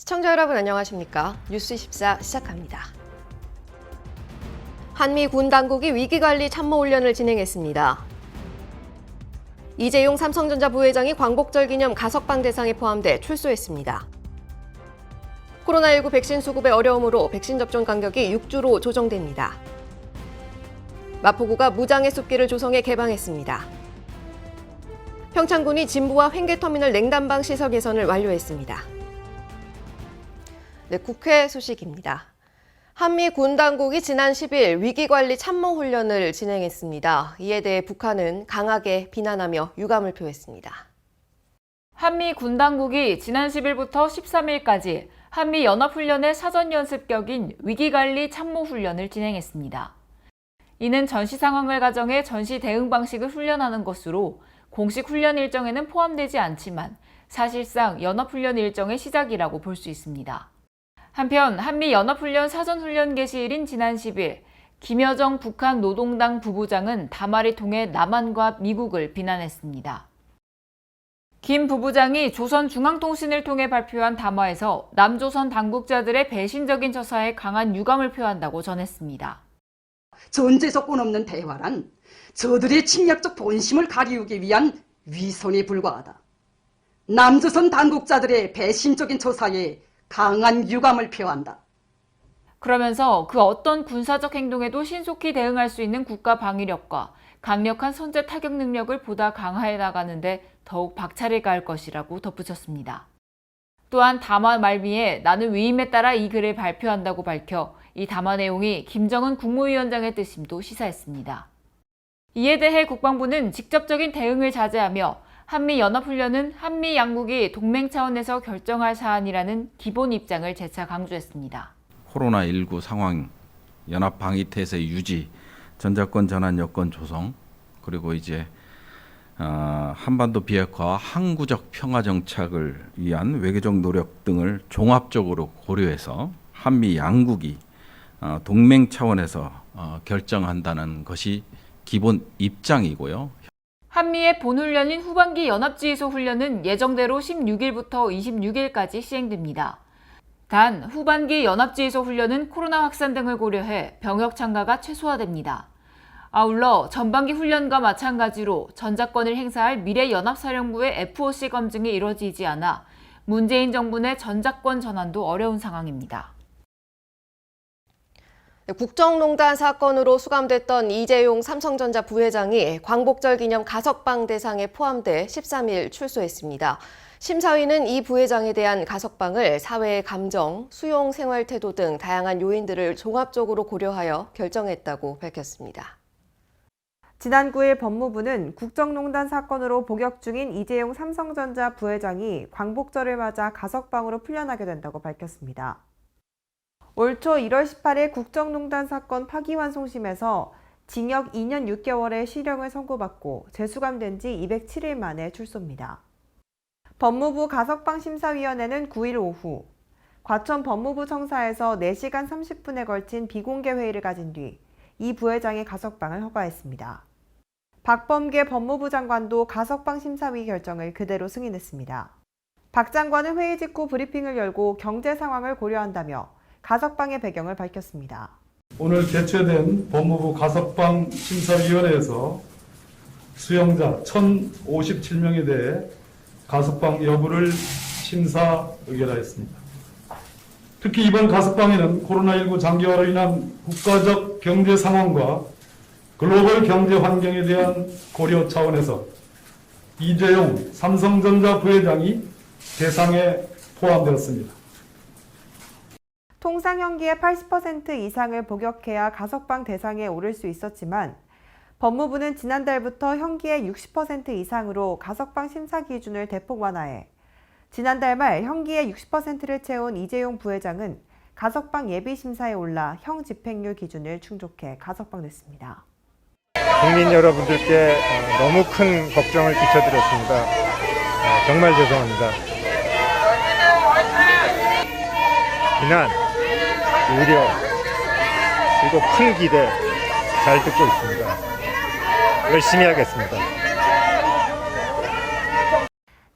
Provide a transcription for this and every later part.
시청자 여러분 안녕하십니까? 뉴스24 시작합니다. 한미 군 당국이 위기관리 참모훈련을 진행했습니다. 이재용 삼성전자 부회장이 광복절 기념 가석방 대상에 포함돼 출소했습니다. 코로나19 백신 수급의 어려움으로 백신 접종 간격이 6주로 조정됩니다. 마포구가 무장의 숲길을 조성해 개방했습니다. 평창군이 진부와 횡계터미널 냉난방 시설 개선을 완료했습니다. 네, 국회 소식입니다. 한미 군 당국이 지난 10일 위기관리 참모훈련을 진행했습니다. 이에 대해 북한은 강하게 비난하며 유감을 표했습니다. 한미 군 당국이 지난 10일부터 13일까지 한미 연합훈련의 사전 연습격인 위기관리 참모훈련을 진행했습니다. 이는 전시 상황을 가정해 전시 대응 방식을 훈련하는 것으로 공식 훈련 일정에는 포함되지 않지만 사실상 연합훈련 일정의 시작이라고 볼 수 있습니다. 한편 한미 연합훈련 사전훈련 개시일인 지난 10일 김여정 북한 노동당 부부장은 담화를 통해 남한과 미국을 비난했습니다. 김 부부장이 조선중앙통신을 통해 발표한 담화에서 남조선 당국자들의 배신적인 처사에 강한 유감을 표한다고 전했습니다. 전제조건 없는 대화란 저들의 침략적 본심을 가리우기 위한 위선에 불과하다. 남조선 당국자들의 배신적인 처사에 강한 유감을 표한다. 그러면서 그 어떤 군사적 행동에도 신속히 대응할 수 있는 국가 방위력과 강력한 선제 타격 능력을 보다 강화해 나가는데 더욱 박차를 가할 것이라고 덧붙였습니다. 또한 담화 말미에 나는 위임에 따라 이 글을 발표한다고 밝혀 이 담화 내용이 김정은 국무위원장의 뜻임도 시사했습니다. 이에 대해 국방부는 직접적인 대응을 자제하며 한미연합훈련은 한미 양국이 동맹 차원에서 결정할 사안이라는 기본 입장을 재차 강조했습니다. 코로나19 상황, 연합방위태세 유지, 전자권 전환 여건 조성, 그리고 이제 한반도 비핵화와 항구적 평화 정착을 위한 외교적 노력 등을 종합적으로 고려해서 한미 양국이 동맹 차원에서 결정한다는 것이 기본 입장이고요. 한미의 본훈련인 후반기 연합지휘소 훈련은 예정대로 16일부터 26일까지 시행됩니다. 단 후반기 연합지휘소 훈련은 코로나 확산 등을 고려해 병역 참가가 최소화됩니다. 아울러 전반기 훈련과 마찬가지로 전자권을 행사할 미래연합사령부의 FOC 검증이 이뤄지지 않아 문재인 정부 내 전자권 전환도 어려운 상황입니다. 국정농단 사건으로 수감됐던 이재용 삼성전자 부회장이 광복절 기념 가석방 대상에 포함돼 13일 출소했습니다. 심사위는 이 부회장에 대한 가석방을 사회의 감정, 수용 생활 태도 등 다양한 요인들을 종합적으로 고려하여 결정했다고 밝혔습니다. 지난 9일 법무부는 국정농단 사건으로 복역 중인 이재용 삼성전자 부회장이 광복절을 맞아 가석방으로 풀려나게 된다고 밝혔습니다. 올 초 1월 18일 국정농단 사건 파기환송심에서 징역 2년 6개월의 실형을 선고받고 재수감된 지 207일 만에 출소입니다. 법무부 가석방심사위원회는 9일 오후 과천 법무부 청사에서 4시간 30분에 걸친 비공개 회의를 가진 뒤 이 부회장의 가석방을 허가했습니다. 박범계 법무부 장관도 가석방 심사위 결정을 그대로 승인했습니다. 박 장관은 회의 직후 브리핑을 열고 경제 상황을 고려한다며 가석방의 배경을 밝혔습니다. 오늘 개최된 법무부 가석방 심사위원회에서 수용자 1,057명에 대해 가석방 여부를 심사 의결하였습니다. 특히 이번 가석방에는 코로나19 장기화로 인한 국가적 경제 상황과 글로벌 경제 환경에 대한 고려 차원에서 이재용 삼성전자 부회장이 대상에 포함되었습니다. 통상 형기의 80% 이상을 복역해야 가석방 대상에 오를 수 있었지만 법무부는 지난달부터 형기의 60% 이상으로 가석방 심사 기준을 대폭 완화해 지난달 말 형기의 60%를 채운 이재용 부회장은 가석방 예비심사에 올라 형 집행률 기준을 충족해 가석방됐습니다. 국민 여러분들께 너무 큰 걱정을 끼쳐드렸습니다. 정말 죄송합니다. 비난, 우려, 그리고 큰 기대 잘 듣고 있습니다. 열심히 하겠습니다.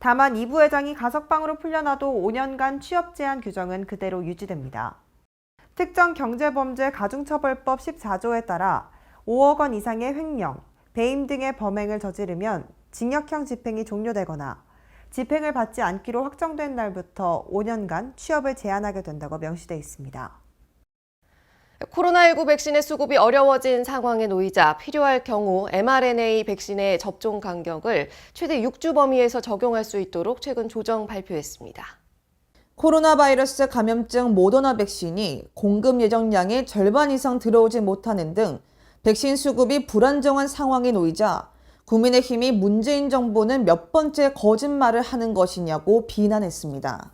다만 이 부회장이 가석방으로 풀려나도 5년간 취업 제한 규정은 그대로 유지됩니다. 특정 경제범죄 가중처벌법 14조에 따라 5억 원 이상의 횡령, 배임 등의 범행을 저지르면 징역형 집행이 종료되거나 집행을 받지 않기로 확정된 날부터 5년간 취업을 제한하게 된다고 명시돼 있습니다. 코로나19 백신의 수급이 어려워진 상황에 놓이자 필요할 경우 mRNA 백신의 접종 간격을 최대 6주 범위에서 적용할 수 있도록 최근 조정 발표했습니다. 코로나 바이러스 감염증 모더나 백신이 공급 예정량의 절반 이상 들어오지 못하는 등 백신 수급이 불안정한 상황에 놓이자 국민의힘이 문재인 정부는 몇 번째 거짓말을 하는 것이냐고 비난했습니다.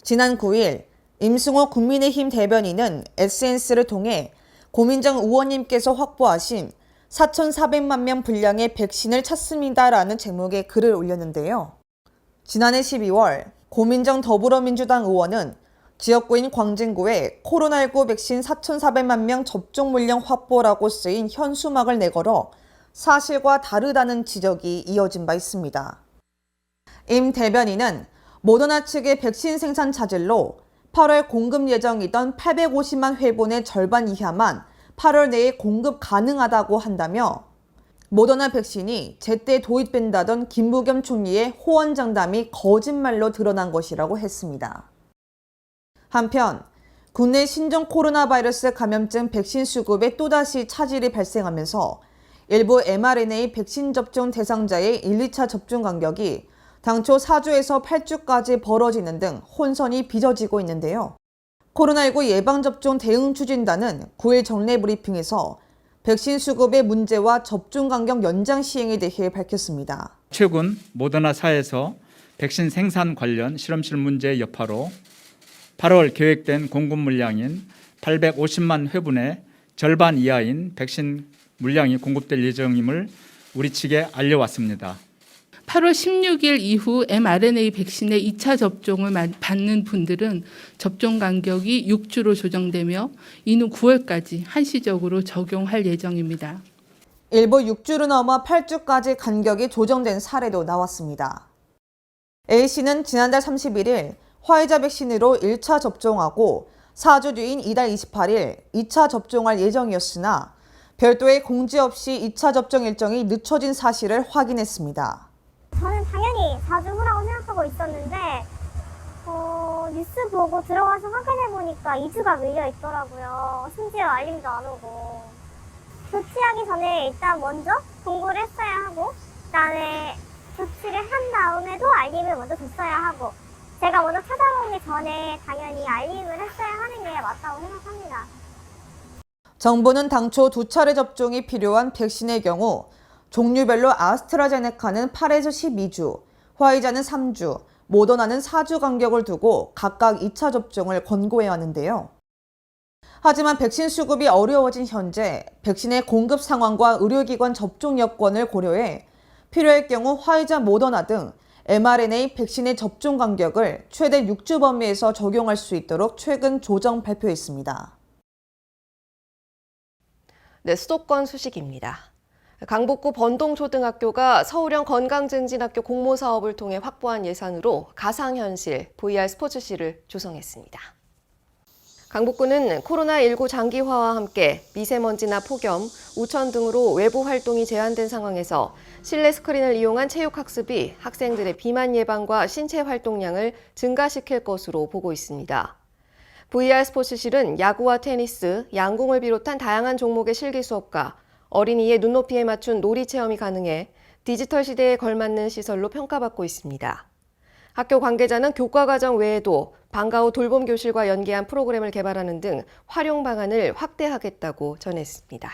지난 9일 임승호 국민의힘 대변인은 SNS를 통해 고민정 의원님께서 확보하신 4,400만 명 분량의 백신을 찾습니다라는 제목의 글을 올렸는데요. 지난해 12월 고민정 더불어민주당 의원은 지역구인 광진구에 코로나19 백신 4,400만 명 접종 물량 확보라고 쓰인 현수막을 내걸어 사실과 다르다는 지적이 이어진 바 있습니다. 임 대변인은 모더나 측의 백신 생산 차질로 8월 공급 예정이던 850만 회분의 절반 이하만 8월 내에 공급 가능하다고 한다며 모더나 백신이 제때 도입된다던 김부겸 총리의 호언장담이 거짓말로 드러난 것이라고 했습니다. 한편 국내 신종 코로나 바이러스 감염증 백신 수급에 또다시 차질이 발생하면서 일부 mRNA 백신 접종 대상자의 1, 2차 접종 간격이 당초 4주에서 8주까지 벌어지는 등 혼선이 빚어지고 있는데요. 코로나19 예방접종 대응추진단은 9일 정례 브리핑에서 백신 수급의 문제와 접종 간격 연장 시행에 대해 밝혔습니다. 최근 모더나사에서 백신 생산 관련 실험실 문제의 여파로 8월 계획된 공급 물량인 850만 회분의 절반 이하인 백신 물량이 공급될 예정임을 우리 측에 알려왔습니다. 8월 16일 이후 mRNA 백신의 2차 접종을 받는 분들은 접종 간격이 6주로 조정되며 이후 9월까지 한시적으로 적용할 예정입니다. 일부 6주로 넘어 8주까지 간격이 조정된 사례도 나왔습니다. A씨는 지난달 31일 화이자 백신으로 1차 접종하고 4주 뒤인 이달 28일 2차 접종할 예정이었으나 별도의 공지 없이 2차 접종 일정이 늦춰진 사실을 확인했습니다. 저는 당연히 4주 후라고 생각하고 있었는데 뉴스 보고 들어가서 확인해보니까 2주가 밀려 있더라고요. 심지어 알림도 안 오고. 조치하기 전에 일단 먼저 공고를 했어야 하고 그다음에 조치를 한 다음에도 알림을 먼저 줬어야 하고 제가 먼저 찾아오기 전에 당연히 알림을 했어야 하는 게 맞다고 생각합니다. 정부는 당초 2차례 접종이 필요한 백신의 경우 종류별로 아스트라제네카는 8에서 12주, 화이자는 3주, 모더나는 4주 간격을 두고 각각 2차 접종을 권고해 왔는데요. 하지만 백신 수급이 어려워진 현재 백신의 공급 상황과 의료기관 접종 여건을 고려해 필요할 경우 화이자, 모더나 등 mRNA 백신의 접종 간격을 최대 6주 범위에서 적용할 수 있도록 최근 조정 발표했습니다. 네, 수도권 소식입니다. 강북구 번동초등학교가 서울형 건강증진학교 공모사업을 통해 확보한 예산으로 가상현실 VR 스포츠실을 조성했습니다. 강북구는 코로나19 장기화와 함께 미세먼지나 폭염, 우천 등으로 외부 활동이 제한된 상황에서 실내 스크린을 이용한 체육학습이 학생들의 비만 예방과 신체 활동량을 증가시킬 것으로 보고 있습니다. VR 스포츠실은 야구와 테니스, 양궁을 비롯한 다양한 종목의 실기 수업과 어린이의 눈높이에 맞춘 놀이 체험이 가능해 디지털 시대에 걸맞는 시설로 평가받고 있습니다. 학교 관계자는 교과 과정 외에도 방과 후 돌봄 교실과 연계한 프로그램을 개발하는 등 활용 방안을 확대하겠다고 전했습니다.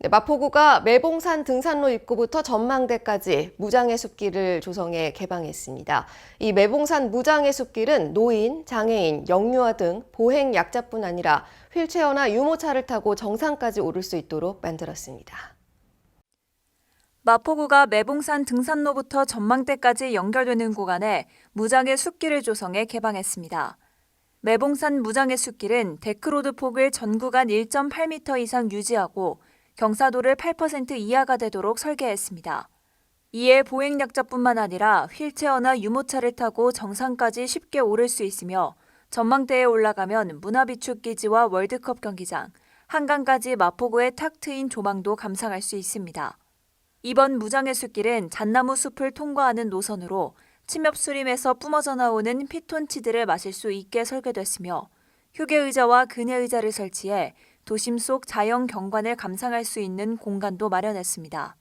네, 마포구가 매봉산 등산로 입구부터 전망대까지 무장의 숲길을 조성해 개방했습니다. 이 매봉산 무장의 숲길은 노인, 장애인, 영유아 등 보행 약자뿐 아니라 휠체어나 유모차를 타고 정상까지 오를 수 있도록 만들었습니다. 마포구가 매봉산 등산로부터 전망대까지 연결되는 구간에 무장의 숲길을 조성해 개방했습니다. 매봉산 무장의 숲길은 데크로드 폭을 전 구간 1.8m 이상 유지하고 경사도를 8% 이하가 되도록 설계했습니다. 이에 보행약자뿐만 아니라 휠체어나 유모차를 타고 정상까지 쉽게 오를 수 있으며 전망대에 올라가면 문화비축기지와 월드컵 경기장, 한강까지 마포구의 탁 트인 조망도 감상할 수 있습니다. 이번 무장의 숲길은 잣나무 숲을 통과하는 노선으로 침엽수림에서 뿜어져 나오는 피톤치드를 마실 수 있게 설계됐으며 휴게의자와 그네의자를 설치해 도심 속 자연 경관을 감상할 수 있는 공간도 마련했습니다.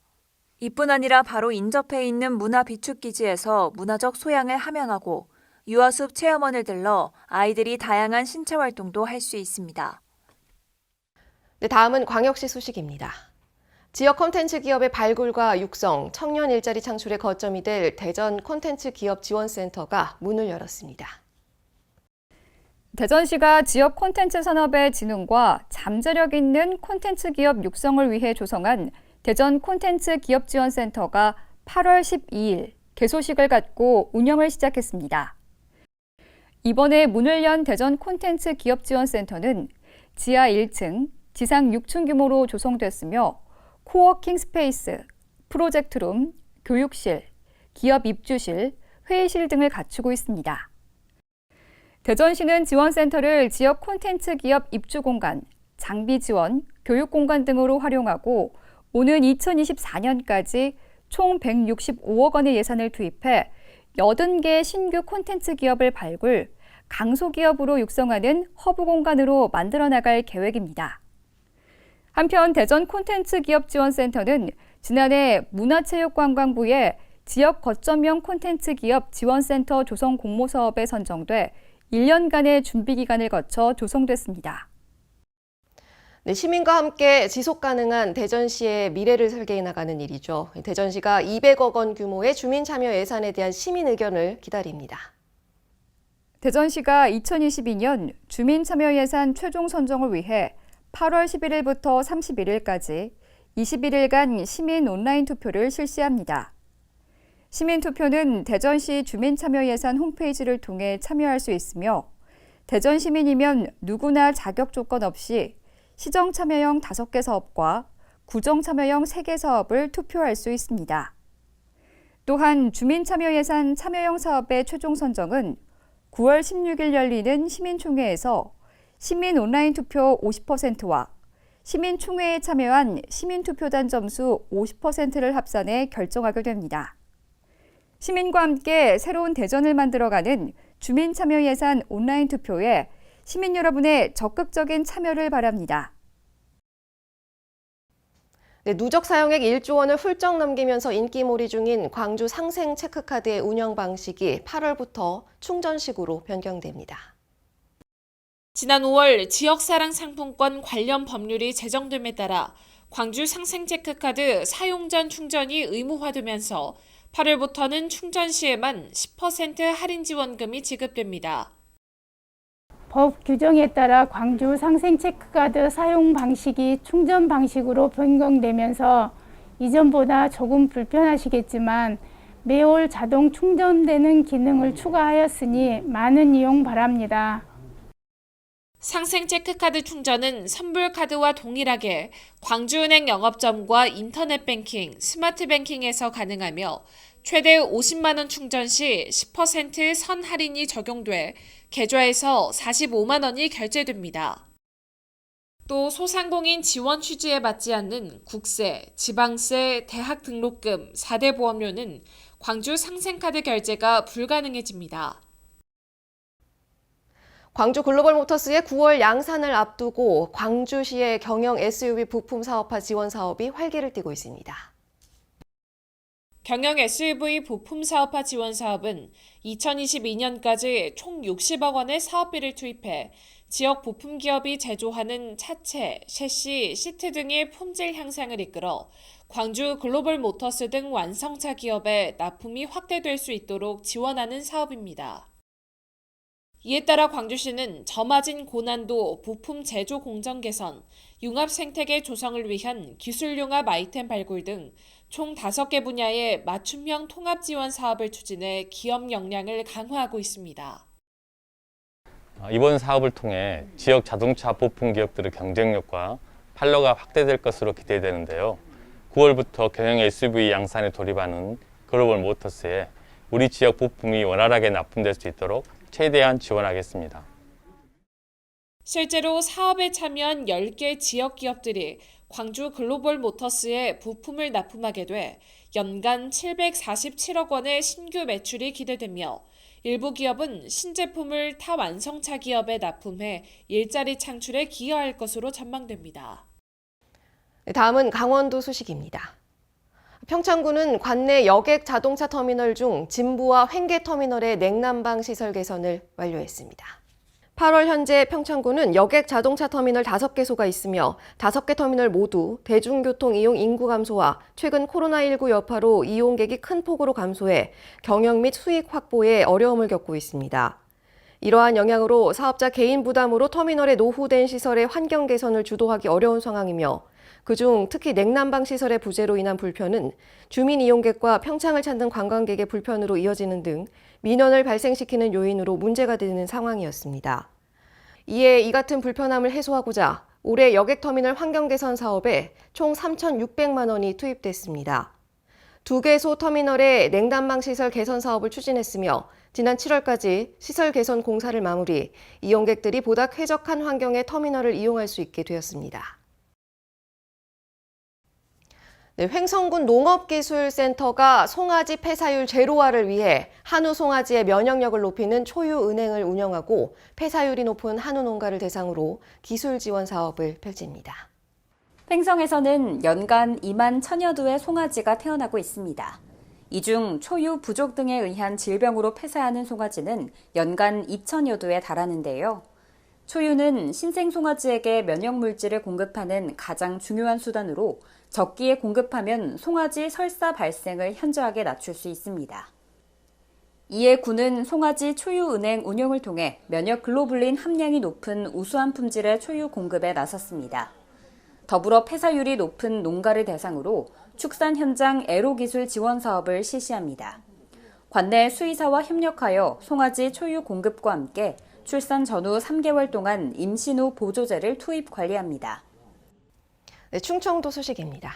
이뿐 아니라 바로 인접해 있는 문화비축기지에서 문화적 소양을 함양하고 유아숲 체험원을 들러 아이들이 다양한 신체 활동도 할 수 있습니다. 네, 다음은 광역시 소식입니다. 지역 콘텐츠 기업의 발굴과 육성, 청년 일자리 창출의 거점이 될 대전 콘텐츠 기업 지원센터가 문을 열었습니다. 대전시가 지역 콘텐츠 산업의 진흥과 잠재력 있는 콘텐츠 기업 육성을 위해 조성한 대전 콘텐츠 기업 지원센터가 8월 12일 개소식을 갖고 운영을 시작했습니다. 이번에 문을 연 대전 콘텐츠 기업 지원센터는 지하 1층, 지상 6층 규모로 조성됐으며 코워킹 스페이스, 프로젝트룸, 교육실, 기업 입주실, 회의실 등을 갖추고 있습니다. 대전시는 지원센터를 지역 콘텐츠 기업 입주 공간, 장비 지원, 교육 공간 등으로 활용하고 오는 2024년까지 총 165억 원의 예산을 투입해 80개 신규 콘텐츠 기업을 발굴, 강소기업으로 육성하는 허브 공간으로 만들어 나갈 계획입니다. 한편 대전 콘텐츠 기업 지원센터는 지난해 문화체육관광부의 지역 거점형 콘텐츠 기업 지원센터 조성 공모 사업에 선정돼 1년간의 준비 기간을 거쳐 조성됐습니다. 네, 시민과 함께 지속 가능한 대전시의 미래를 설계해 나가는 일이죠. 대전시가 200억 원 규모의 주민 참여 예산에 대한 시민 의견을 기다립니다. 대전시가 2022년 주민 참여 예산 최종 선정을 위해 8월 11일부터 31일까지 21일간 시민 온라인 투표를 실시합니다. 시민 투표는 대전시 주민 참여 예산 홈페이지를 통해 참여할 수 있으며 대전 시민이면 누구나 자격 조건 없이 시정 참여형 5개 사업과 구정 참여형 3개 사업을 투표할 수 있습니다. 또한 주민 참여 예산 참여형 사업의 최종 선정은 9월 16일 열리는 시민총회에서 시민 온라인 투표 50%와 시민총회에 참여한 시민투표단 점수 50%를 합산해 결정하게 됩니다. 시민과 함께 새로운 대전을 만들어가는 주민 참여 예산 온라인 투표에 시민 여러분의 적극적인 참여를 바랍니다. 네, 누적 사용액 1조 원을 훌쩍 넘기면서 인기몰이 중인 광주 상생 체크카드의 운영 방식이 8월부터 충전식으로 변경됩니다. 지난 5월 지역사랑 상품권 관련 법률이 제정됨에 따라 광주 상생체크카드 사용 전 충전이 의무화되면서 8월부터는 충전 시에만 10% 할인 지원금이 지급됩니다. 법 규정에 따라 광주 상생체크카드 사용 방식이 충전 방식으로 변경되면서 이전보다 조금 불편하시겠지만 매월 자동 충전되는 기능을 추가하였으니 많은 이용 바랍니다. 상생체크카드 충전은 선불카드와 동일하게 광주은행 영업점과 인터넷뱅킹, 스마트뱅킹에서 가능하며 최대 50만 원 충전 시 10% 선 할인이 적용돼 계좌에서 45만 원이 결제됩니다. 또 소상공인 지원 취지에 맞지 않는 국세, 지방세, 대학 등록금, 4대 보험료는 광주 상생카드 결제가 불가능해집니다. 광주 글로벌모터스의 9월 양산을 앞두고 광주시의 경영 SUV 부품 사업화 지원 사업이 활기를 띠고 있습니다. 경영 SUV 부품 사업화 지원 사업은 2022년까지 총 60억 원의 사업비를 투입해 지역 부품 기업이 제조하는 차체, 셰시, 시트 등의 품질 향상을 이끌어 광주 글로벌모터스 등 완성차 기업에 납품이 확대될 수 있도록 지원하는 사업입니다. 이에 따라 광주시는 저마진 고난도 부품 제조 공정 개선, 융합 생태계 조성을 위한 기술 융합 아이템 발굴 등 총 5개 분야의 맞춤형 통합 지원 사업을 추진해 기업 역량을 강화하고 있습니다. 이번 사업을 통해 지역 자동차 부품 기업들의 경쟁력과 판로가 확대될 것으로 기대되는데요. 9월부터 경영 SUV 양산에 돌입하는 글로벌 모터스에 우리 지역 부품이 원활하게 납품될 수 있도록 최대한 지원하겠습니다. 실제로 사업에 참여한 10개 지역 기업들이 광주 글로벌 모터스에 부품을 납품하게 돼 연간 747억 원의 신규 매출이 기대되며 일부 기업은 신제품을 타 완성차 기업에 납품해 일자리 창출에 기여할 것으로 전망됩니다. 다음은 강원도 소식입니다. 평창군은 관내 여객 자동차 터미널 중 진부와 횡계 터미널의 냉난방 시설 개선을 완료했습니다. 8월 현재 평창군은 여객 자동차 터미널 5개소가 있으며 5개 터미널 모두 대중교통 이용 인구 감소와 최근 코로나19 여파로 이용객이 큰 폭으로 감소해 경영 및 수익 확보에 어려움을 겪고 있습니다. 이러한 영향으로 사업자 개인 부담으로 터미널의 노후된 시설의 환경 개선을 주도하기 어려운 상황이며 그중 특히 냉난방 시설의 부재로 인한 불편은 주민 이용객과 평창을 찾는 관광객의 불편으로 이어지는 등 민원을 발생시키는 요인으로 문제가 되는 상황이었습니다. 이에 이 같은 불편함을 해소하고자 올해 여객터미널 환경 개선 사업에 총 3,600만 원이 투입됐습니다. 2개소 터미널의 냉난방 시설 개선 사업을 추진했으며 지난 7월까지 시설 개선 공사를 마무리, 이용객들이 보다 쾌적한 환경의 터미널을 이용할 수 있게 되었습니다. 횡성군 농업기술센터가 송아지 폐사율 제로화를 위해 한우 송아지의 면역력을 높이는 초유은행을 운영하고 폐사율이 높은 한우 농가를 대상으로 기술 지원 사업을 펼칩니다. 횡성에서는 연간 2만 1,000여 두의 송아지가 태어나고 있습니다. 이 중 초유 부족 등에 의한 질병으로 폐사하는 송아지는 연간 2,000여 두에 달하는데요. 초유는 신생 송아지에게 면역 물질을 공급하는 가장 중요한 수단으로 적기에 공급하면 송아지 설사 발생을 현저하게 낮출 수 있습니다. 이에 군은 송아지 초유은행 운영을 통해 면역 글로불린 함량이 높은 우수한 품질의 초유 공급에 나섰습니다. 더불어 폐사율이 높은 농가를 대상으로 축산 현장 애로 기술 지원 사업을 실시합니다. 관내 수의사와 협력하여 송아지 초유 공급과 함께 출산 전후 3개월 동안 임신 후 보조제를 투입 관리합니다. 충청도 소식입니다.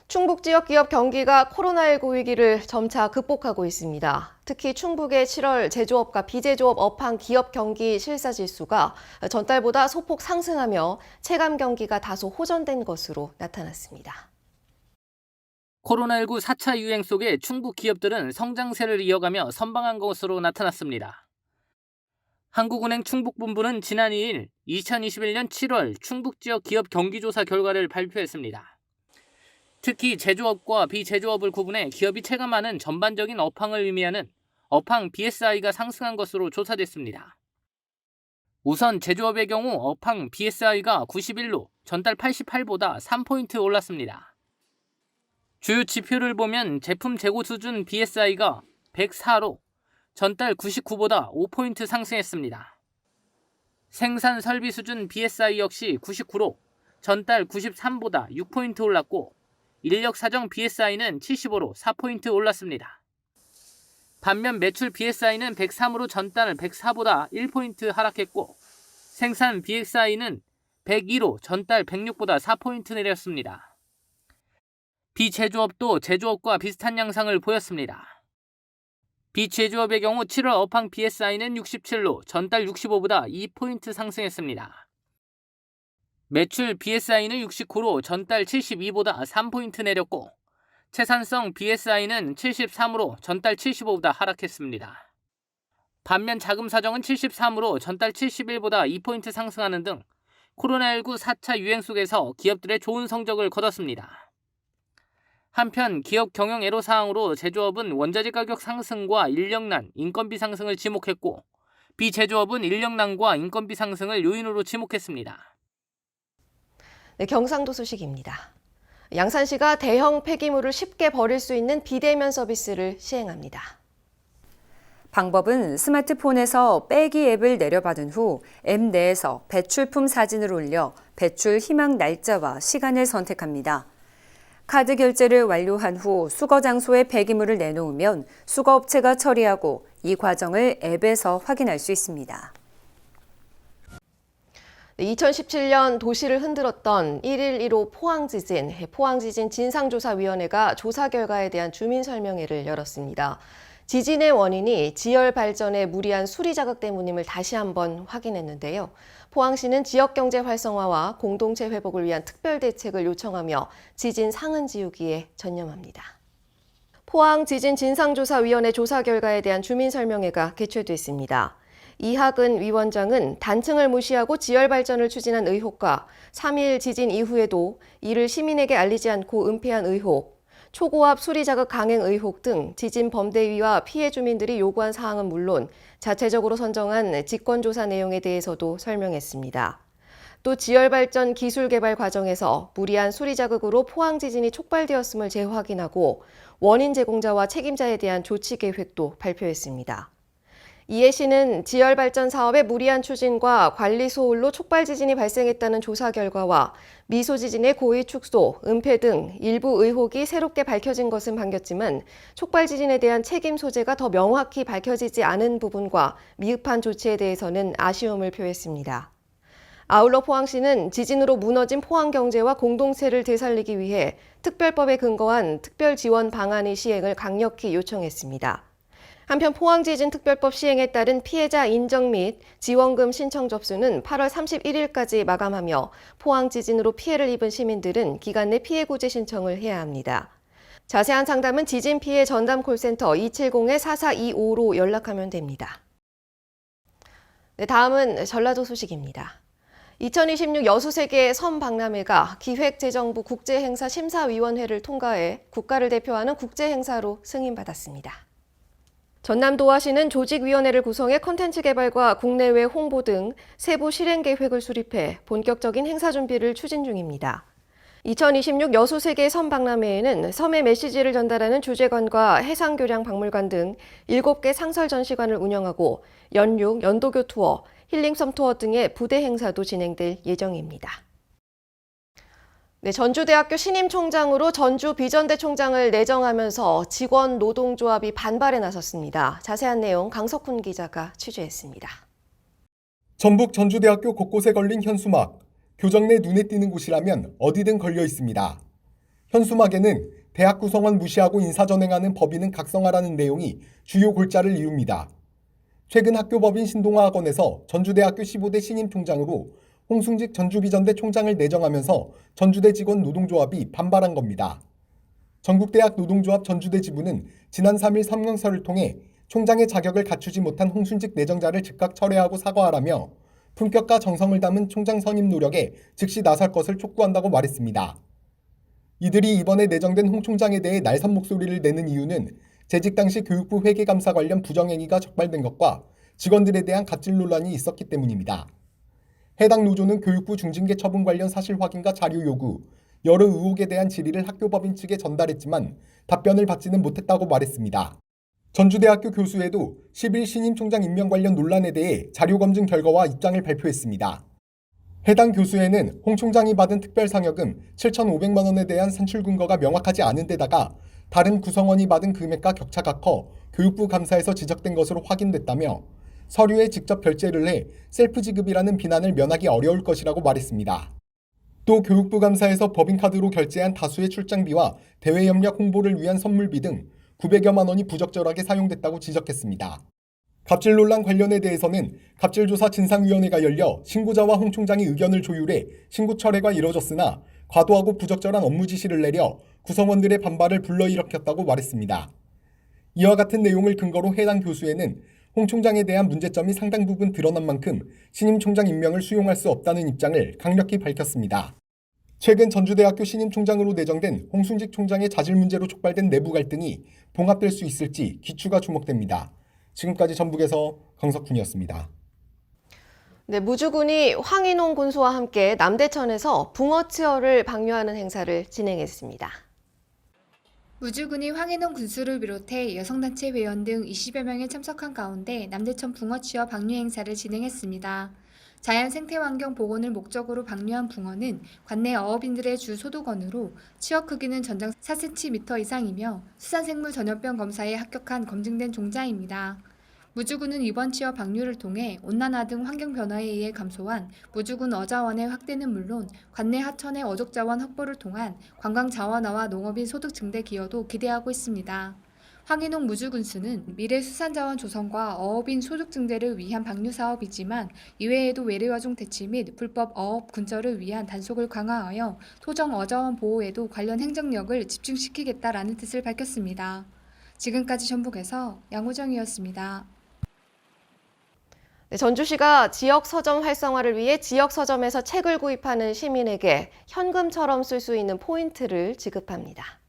충북 지역 기업 경기가 코로나19 위기를 점차 극복하고 있습니다. 특히 충북의 7월 제조업과 비제조업 업황 기업 경기 실사 지수가 전달보다 소폭 상승하며 체감 경기가 다소 호전된 것으로 나타났습니다. 코로나19 4차 유행 속에 충북 기업들은 성장세를 이어가며 선방한 것으로 나타났습니다. 한국은행 충북본부는 지난 2일 2021년 7월 충북 지역 기업 경기조사 결과를 발표했습니다. 특히 제조업과 비제조업을 구분해 기업이 체감하는 전반적인 업황을 의미하는 업황 BSI가 상승한 것으로 조사됐습니다. 우선 제조업의 경우 업황 BSI가 91로 전달 88보다 3포인트 올랐습니다. 주요 지표를 보면 제품 재고 수준 BSI가 104로 전달 99보다 5포인트 상승했습니다. 생산 설비 수준 BSI 역시 99로 전달 93보다 6포인트 올랐고 인력 사정 BSI는 75로 4포인트 올랐습니다. 반면 매출 BSI는 103으로 전달 104보다 1포인트 하락했고 생산 BSI는 102로 전달 106보다 4포인트 내렸습니다. 비제조업도 제조업과 비슷한 양상을 보였습니다. 비제조업의 경우 7월 업황 BSI는 67로 전달 65보다 2포인트 상승했습니다. 매출 BSI는 69로 전달 72보다 3포인트 내렸고 채산성 BSI는 73으로 전달 75보다 하락했습니다. 반면 자금 사정은 73으로 전달 71보다 2포인트 상승하는 등 코로나19 4차 유행 속에서 기업들의 좋은 성적을 거뒀습니다. 한편 기업 경영 애로사항으로 제조업은 원자재 가격 상승과 인력난, 인건비 상승을 지목했고 비제조업은 인력난과 인건비 상승을 요인으로 지목했습니다. 경상도 소식입니다. 양산시가 대형 폐기물을 쉽게 버릴 수 있는 비대면 서비스를 시행합니다. 방법은 스마트폰에서 빼기 앱을 내려받은 후 앱 내에서 배출품 사진을 올려 배출 희망 날짜와 시간을 선택합니다. 카드 결제를 완료한 후 수거 장소에 폐기물을 내놓으면 수거업체가 처리하고 이 과정을 앱에서 확인할 수 있습니다. 2017년 도시를 흔들었던 1.15 포항지진 진상조사위원회가 조사 결과에 대한 주민 설명회를 열었습니다. 지진의 원인이 지열 발전의 무리한 수리 자극 때문임을 다시 한번 확인했는데요. 포항시는 지역 경제 활성화와 공동체 회복을 위한 특별 대책을 요청하며 지진 상흔 지우기에 전념합니다. 포항 지진 진상조사위원회 조사 결과에 대한 주민 설명회가 개최됐습니다. 이학은 위원장은 단층을 무시하고 지열 발전을 추진한 의혹과 3.1 지진 이후에도 이를 시민에게 알리지 않고 은폐한 의혹, 초고압 수리 자극 강행 의혹 등 지진 범대위와 피해 주민들이 요구한 사항은 물론 자체적으로 선정한 직권조사 내용에 대해서도 설명했습니다. 또 지열 발전 기술 개발 과정에서 무리한 수리 자극으로 포항 지진이 촉발되었음을 재확인하고 원인 제공자와 책임자에 대한 조치 계획도 발표했습니다. 이해 씨는 지열 발전 사업의 무리한 추진과 관리 소홀로 촉발 지진이 발생했다는 조사 결과와 미소 지진의 고의 축소, 은폐 등 일부 의혹이 새롭게 밝혀진 것은 반겼지만 촉발 지진에 대한 책임 소재가 더 명확히 밝혀지지 않은 부분과 미흡한 조치에 대해서는 아쉬움을 표했습니다. 아울러 포항시는 지진으로 무너진 포항 경제와 공동체를 되살리기 위해 특별법에 근거한 특별 지원 방안의 시행을 강력히 요청했습니다. 한편 포항지진특별법 시행에 따른 피해자 인정 및 지원금 신청 접수는 8월 31일까지 마감하며 포항지진으로 피해를 입은 시민들은 기간 내 피해 구제 신청을 해야 합니다. 자세한 상담은 지진 피해 전담 콜센터 270-4425로 연락하면 됩니다. 네, 다음은 전라도 소식입니다. 2026 여수세계 섬박람회가 기획재정부 국제행사 심사위원회를 통과해 국가를 대표하는 국제행사로 승인받았습니다. 전남도화시는 조직위원회를 구성해 콘텐츠 개발과 국내외 홍보 등 세부 실행 계획을 수립해 본격적인 행사 준비를 추진 중입니다. 2026 여수세계 섬박람회에는 섬의 메시지를 전달하는 주제관과 해상교량 박물관 등 7개 상설 전시관을 운영하고 연육, 연도교 투어, 힐링섬 투어 등의 부대 행사도 진행될 예정입니다. 네, 전주대학교 신임 총장으로 전주 비전대 총장을 내정하면서 직원 노동조합이 반발에 나섰습니다. 자세한 내용 강석훈 기자가 취재했습니다. 전북 전주대학교 곳곳에 걸린 현수막, 교정 내 눈에 띄는 곳이라면 어디든 걸려 있습니다. 현수막에는 대학 구성원 무시하고 인사전행하는 법인은 각성하라는 내용이 주요 골자를 이룹니다. 최근 학교법인 신동아학원에서 전주대학교 15대 신임 총장으로 홍승직 전주비전대 총장을 내정하면서 전주대 직원 노동조합이 반발한 겁니다. 전국대학 노동조합 전주대 지부는 지난 3일 성명서를 통해 총장의 자격을 갖추지 못한 홍순직 내정자를 즉각 철회하고 사과하라며 품격과 정성을 담은 총장 선임 노력에 즉시 나설 것을 촉구한다고 말했습니다. 이들이 이번에 내정된 홍 총장에 대해 날선 목소리를 내는 이유는 재직 당시 교육부 회계감사 관련 부정행위가 적발된 것과 직원들에 대한 갑질 논란이 있었기 때문입니다. 해당 노조는 교육부 중징계 처분 관련 사실 확인과 자료 요구, 여러 의혹에 대한 질의를 학교법인 측에 전달했지만 답변을 받지는 못했다고 말했습니다. 전주대학교 교수회도 10일 신임 총장 임명 관련 논란에 대해 자료 검증 결과와 입장을 발표했습니다. 해당 교수회는 홍 총장이 받은 특별상여금 7,500만 원에 대한 산출 근거가 명확하지 않은 데다가 다른 구성원이 받은 금액과 격차가 커 교육부 감사에서 지적된 것으로 확인됐다며 서류에 직접 결제를 해 셀프 지급이라는 비난을 면하기 어려울 것이라고 말했습니다. 또 교육부 감사에서 법인카드로 결제한 다수의 출장비와 대외 협력 홍보를 위한 선물비 등 900여만 원이 부적절하게 사용됐다고 지적했습니다. 갑질 논란 관련에 대해서는 갑질조사 진상위원회가 열려 신고자와 홍 총장이 의견을 조율해 신고 철회가 이뤄졌으나 과도하고 부적절한 업무 지시를 내려 구성원들의 반발을 불러일으켰다고 말했습니다. 이와 같은 내용을 근거로 해당 교수회는 홍 총장에 대한 문제점이 상당 부분 드러난 만큼 신임 총장 임명을 수용할 수 없다는 입장을 강력히 밝혔습니다. 최근 전주대학교 신임 총장으로 내정된 홍순직 총장의 자질 문제로 촉발된 내부 갈등이 봉합될 수 있을지 귀추가 주목됩니다. 지금까지 전북에서 강석훈이었습니다. 네, 무주군이 황인홍 군수와 함께 남대천에서 붕어치어를 방류하는 행사를 진행했습니다. 무주군이 황인홍 군수를 비롯해 여성단체 회원 등 20여 명이 참석한 가운데 남대천 붕어치어 방류 행사를 진행했습니다. 자연 생태환경 복원을 목적으로 방류한 붕어는 관내 어업인들의 주 소득원으로 치어 크기는 전장 4cm 이상이며 수산생물 전염병 검사에 합격한 검증된 종자입니다. 무주군은 이번 취업 방류를 통해 온난화 등 환경 변화에 의해 감소한 무주군 어자원의 확대는 물론 관내 하천의 어족 자원 확보를 통한 관광 자원화와 농업인 소득 증대 기여도 기대하고 있습니다. 황인홍 무주군수는 미래 수산자원 조성과 어업인 소득 증대를 위한 방류 사업이지만 이외에도 외래어종 대치 및 불법 어업 근절을 위한 단속을 강화하여 토종 어자원 보호에도 관련 행정력을 집중시키겠다라는 뜻을 밝혔습니다. 지금까지 전북에서 양호정이었습니다. 네, 전주시가 지역 서점 활성화를 위해 지역 서점에서 책을 구입하는 시민에게 현금처럼 쓸 수 있는 포인트를 지급합니다.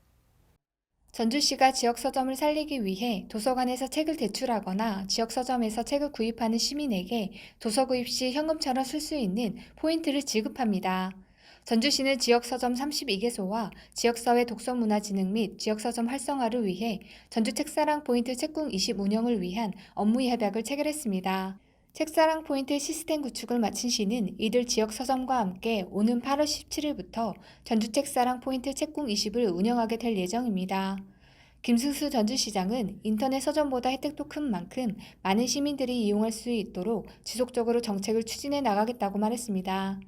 전주시가 지역 서점을 살리기 위해 도서관에서 책을 대출하거나 지역 서점에서 책을 구입하는 시민에게 도서 구입 시 현금처럼 쓸 수 있는 포인트를 지급합니다. 전주시는 지역 서점 32개소와 지역사회 독서문화진흥 및 지역 서점 활성화를 위해 전주 책사랑 포인트 책궁 20 운영을 위한 업무 협약을 체결했습니다. 책사랑 포인트 시스템 구축을 마친 시는 이들 지역 서점과 함께 오는 8월 17일부터 전주 책사랑 포인트 책궁 20을 운영하게 될 예정입니다. 김승수 전주시장은 인터넷 서점보다 혜택도 큰 만큼 많은 시민들이 이용할 수 있도록 지속적으로 정책을 추진해 나가겠다고 말했습니다.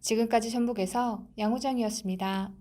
지금까지 전북에서 양호정이었습니다.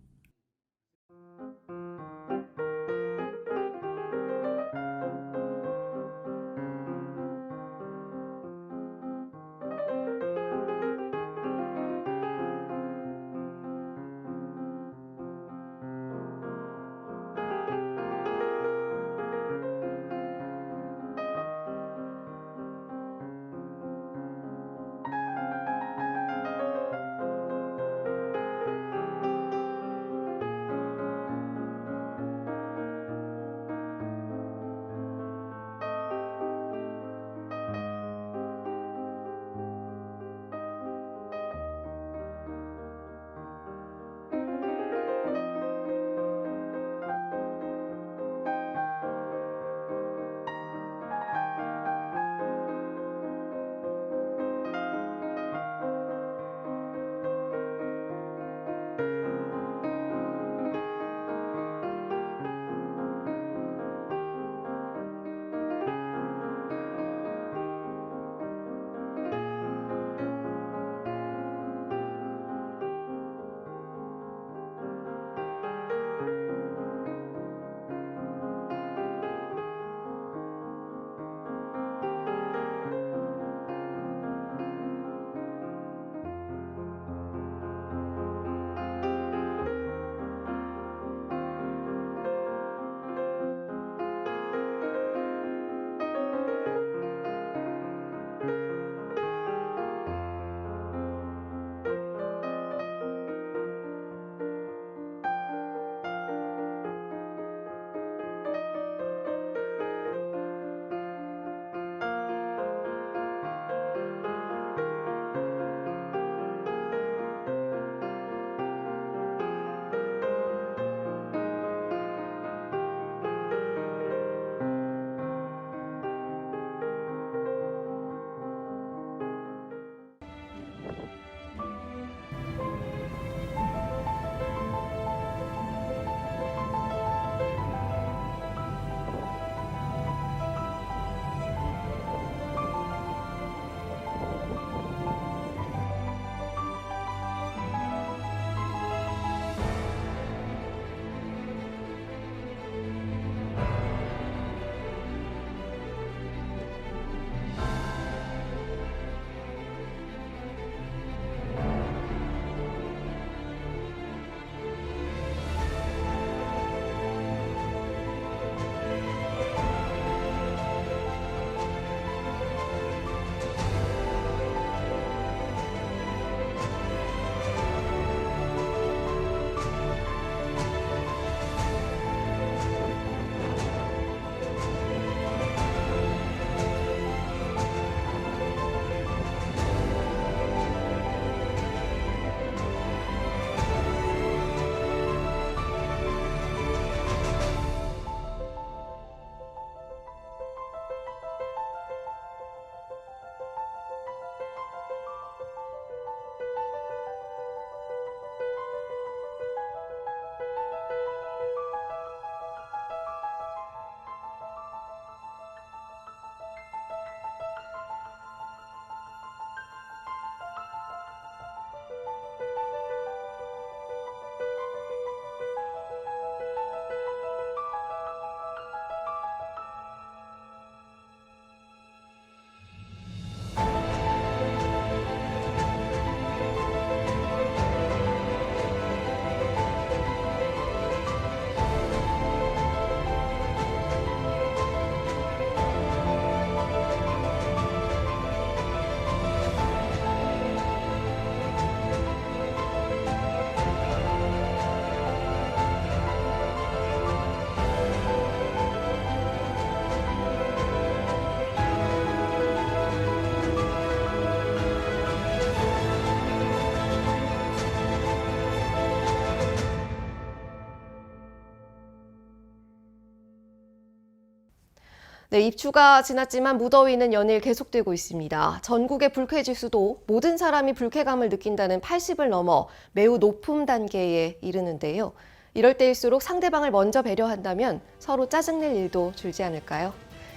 네, 입추가 지났지만 무더위는 연일 계속되고 있습니다. 전국의 불쾌지수도 모든 사람이 불쾌감을 느낀다는 80을 넘어 매우 높은 단계에 이르는데요. 이럴 때일수록 상대방을 먼저 배려한다면 서로 짜증낼 일도 줄지 않을까요?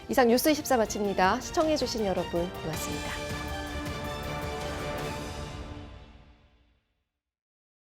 이상 뉴스24 마칩니다. 시청해주신 여러분 고맙습니다.